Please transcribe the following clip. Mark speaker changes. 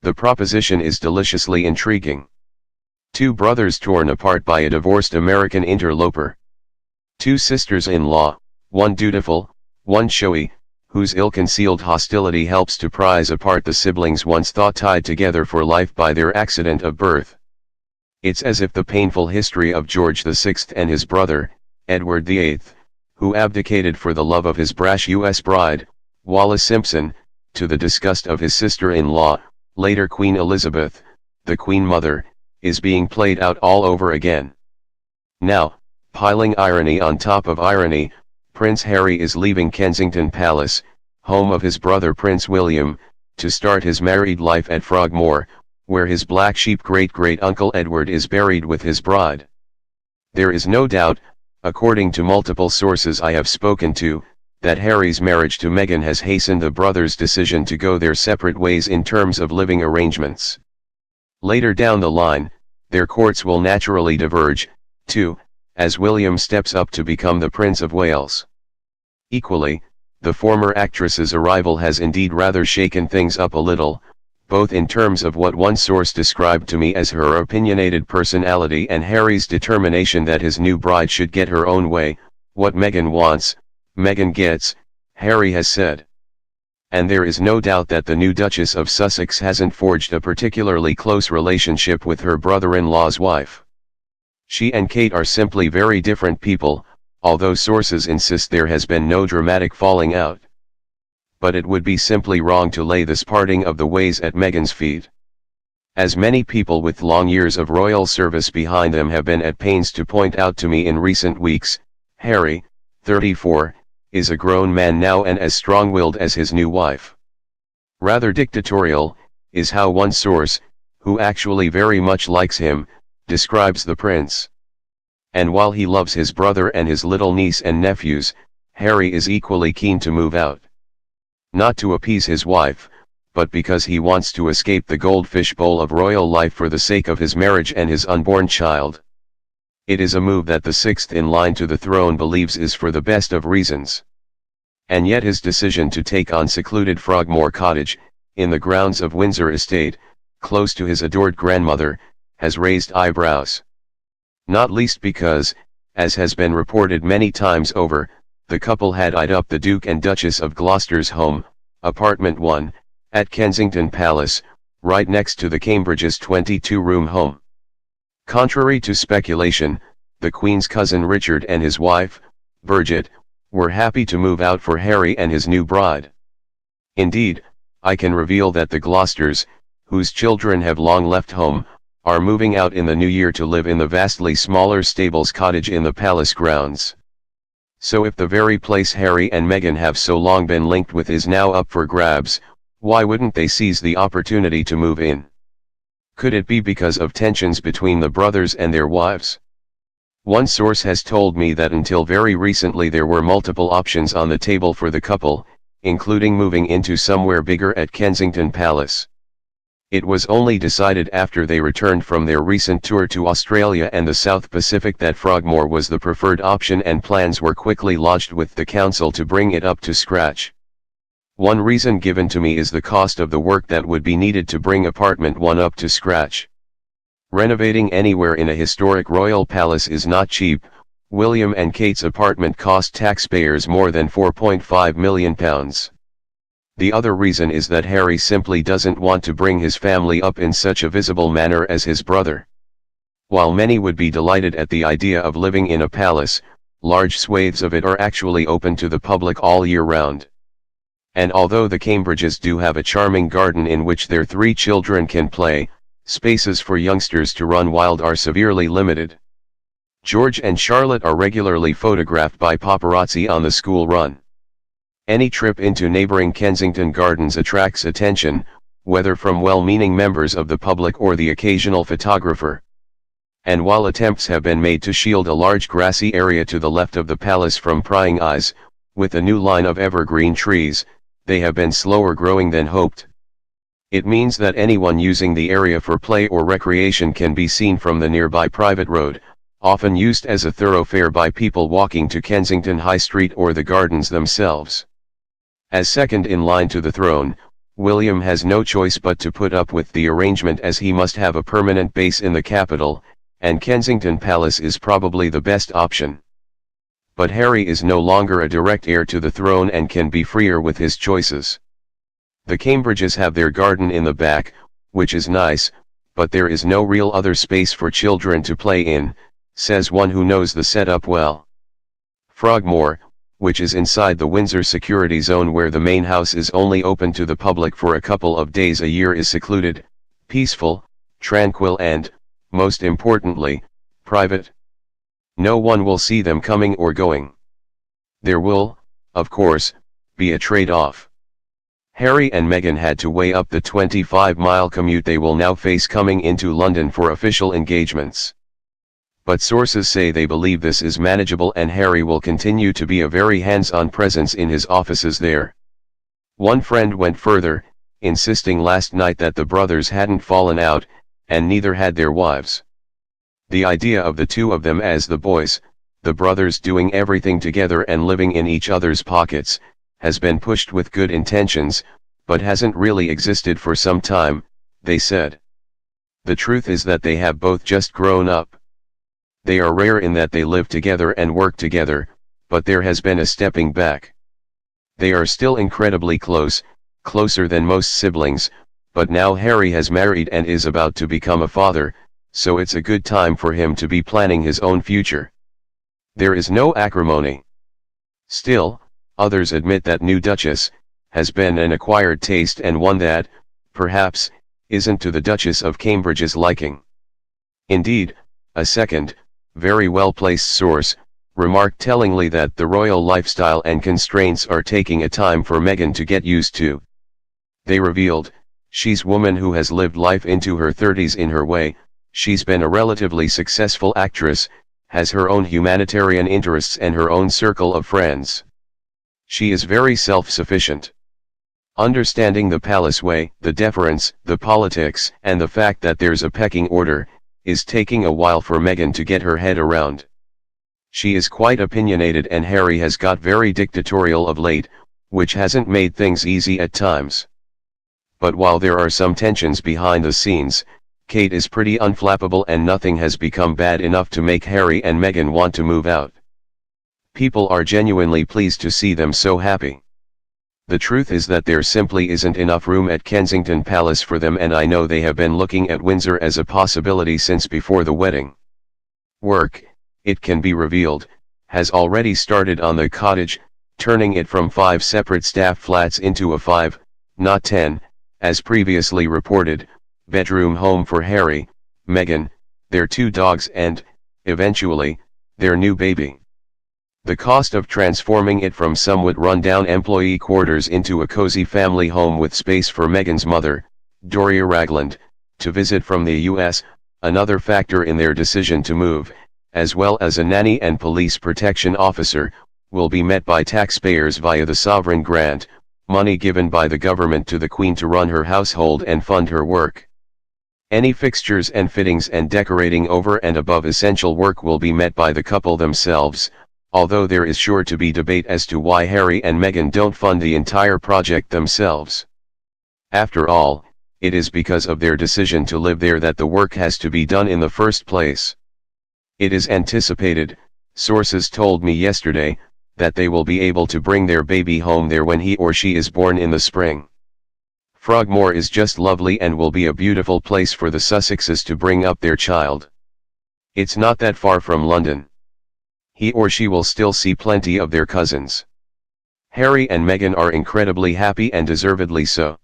Speaker 1: The proposition is deliciously intriguing. Two brothers torn apart by a divorced American interloper. Two sisters-in-law, one dutiful, one showy, whose ill-concealed hostility helps to prize apart the siblings once thought tied together for life by their accident of birth. It's as if the painful history of George VI and his brother, Edward VIII, who abdicated for the love of his brash U.S. bride, Wallis Simpson, to the disgust of his sister-in-law, later Queen Elizabeth, the Queen Mother, is being played out all over again. Now, piling irony on top of irony, Prince Harry is leaving Kensington Palace, home of his brother Prince William, to start his married life at Frogmore, where his black sheep great-great-uncle Edward is buried with his bride. There is no doubt, according to multiple sources I have spoken to, that Harry's marriage to Meghan has hastened the brothers' decision to go their separate ways in terms of living arrangements. Later down the line, their courts will naturally diverge, too, as William steps up to become the Prince of Wales. Equally, the former actress's arrival has indeed rather shaken things up a little, both in terms of what one source described to me as her opinionated personality and Harry's determination that his new bride should get her own way. What Meghan wants, Meghan gets, Harry has said. And there is no doubt that the new Duchess of Sussex hasn't forged a particularly close relationship with her brother-in-law's wife. She and Kate are simply very different people, although sources insist there has been no dramatic falling out. But it would be simply wrong to lay this parting of the ways at Meghan's feet. As many people with long years of royal service behind them have been at pains to point out to me in recent weeks, Harry, 34, is a grown man now and as strong-willed as his new wife. Rather dictatorial, is how one source, who actually very much likes him, describes the prince. And while he loves his brother and his little niece and nephews, Harry is equally keen to move out. Not to appease his wife, but because he wants to escape the goldfish bowl of royal life for the sake of his marriage and his unborn child. It is a move that the sixth in line to the throne believes is for the best of reasons. And yet his decision to take on secluded Frogmore cottage, in the grounds of Windsor estate, close to his adored grandmother, has raised eyebrows. Not least because, as has been reported many times over, the couple had eyed up the Duke and Duchess of Gloucester's home, apartment 1, at Kensington Palace, right next to the Cambridge's 22-room home. Contrary to speculation, the Queen's cousin Richard and his wife, Bridget, were happy to move out for Harry and his new bride. Indeed, I can reveal that the Gloucesters, whose children have long left home, are moving out in the new year to live in the vastly smaller stables cottage in the palace grounds. So if the very place Harry and Meghan have so long been linked with is now up for grabs, why wouldn't they seize the opportunity to move in? Could it be because of tensions between the brothers and their wives? One source has told me that until very recently there were multiple options on the table for the couple, including moving into somewhere bigger at Kensington Palace. It was only decided after they returned from their recent tour to Australia and the South Pacific that Frogmore was the preferred option, and plans were quickly lodged with the council to bring it up to scratch. One reason given to me is the cost of the work that would be needed to bring apartment 1 up to scratch. Renovating anywhere in a historic royal palace is not cheap. William and Kate's apartment cost taxpayers more than £4.5 million. The other reason is that Harry simply doesn't want to bring his family up in such a visible manner as his brother. While many would be delighted at the idea of living in a palace, large swathes of it are actually open to the public all year round. And although the Cambridges do have a charming garden in which their 3 children can play, spaces for youngsters to run wild are severely limited. George and Charlotte are regularly photographed by paparazzi on the school run. Any trip into neighboring Kensington Gardens attracts attention, whether from well-meaning members of the public or the occasional photographer. And while attempts have been made to shield a large grassy area to the left of the palace from prying eyes, with a new line of evergreen trees, they have been slower growing than hoped. It means that anyone using the area for play or recreation can be seen from the nearby private road, often used as a thoroughfare by people walking to Kensington High Street or the gardens themselves. As second in line to the throne, William has no choice but to put up with the arrangement as he must have a permanent base in the capital, and Kensington Palace is probably the best option. But Harry is no longer a direct heir to the throne and can be freer with his choices. The Cambridges have their garden in the back, which is nice, but there is no real other space for children to play in, says one who knows the setup well. Frogmore, which is inside the Windsor security zone where the main house is only open to the public for a couple of days a year, is secluded, peaceful, tranquil and, most importantly, private. No one will see them coming or going. There will, of course, be a trade-off. Harry and Meghan had to weigh up the 25-mile commute they will now face coming into London for official engagements. But sources say they believe this is manageable and Harry will continue to be a very hands-on presence in his offices there. One friend went further, insisting last night that the brothers hadn't fallen out, and neither had their wives. The idea of the two of them as the boys, the brothers doing everything together and living in each other's pockets, has been pushed with good intentions, but hasn't really existed for some time, they said. The truth is that they have both just grown up. They are rare in that they live together and work together, but there has been a stepping back. They are still incredibly close, closer than most siblings, but now Harry has married and is about to become a father, so it's a good time for him to be planning his own future. There is no acrimony. Still, others admit that new Duchess has been an acquired taste and one that, perhaps, isn't to the Duchess of Cambridge's liking. Indeed, a second, very well-placed source, remarked tellingly that the royal lifestyle and constraints are taking a time for Meghan to get used to. They revealed, she's woman who has lived life into her 30s in her way, she's been a relatively successful actress, has her own humanitarian interests and her own circle of friends. She is very self-sufficient. Understanding the palace way, the deference, the politics, and the fact that there's a pecking order, is taking a while for Meghan to get her head around. She is quite opinionated and Harry has got very dictatorial of late, which hasn't made things easy at times. But while there are some tensions behind the scenes, Kate is pretty unflappable and nothing has become bad enough to make Harry and Meghan want to move out. People are genuinely pleased to see them so happy. The truth is that there simply isn't enough room at Kensington Palace for them, and I know they have been looking at Windsor as a possibility since before the wedding. Work, it can be revealed, has already started on the cottage, turning it from 5 separate staff flats into a 5, not 10, as previously reported, bedroom home for Harry, Meghan, their 2 dogs and, eventually, their new baby. The cost of transforming it from somewhat run-down employee quarters into a cozy family home with space for Meghan's mother, Doria Ragland, to visit from the US, another factor in their decision to move, as well as a nanny and police protection officer, will be met by taxpayers via the sovereign grant, money given by the government to the Queen to run her household and fund her work. Any fixtures and fittings and decorating over and above essential work will be met by the couple themselves, although there is sure to be debate as to why Harry and Meghan don't fund the entire project themselves. After all, it is because of their decision to live there that the work has to be done in the first place. It is anticipated, sources told me yesterday, that they will be able to bring their baby home there when he or she is born in the spring. Frogmore is just lovely and will be a beautiful place for the Sussexes to bring up their child. It's not that far from London. He or she will still see plenty of their cousins. Harry and Meghan are incredibly happy and deservedly so.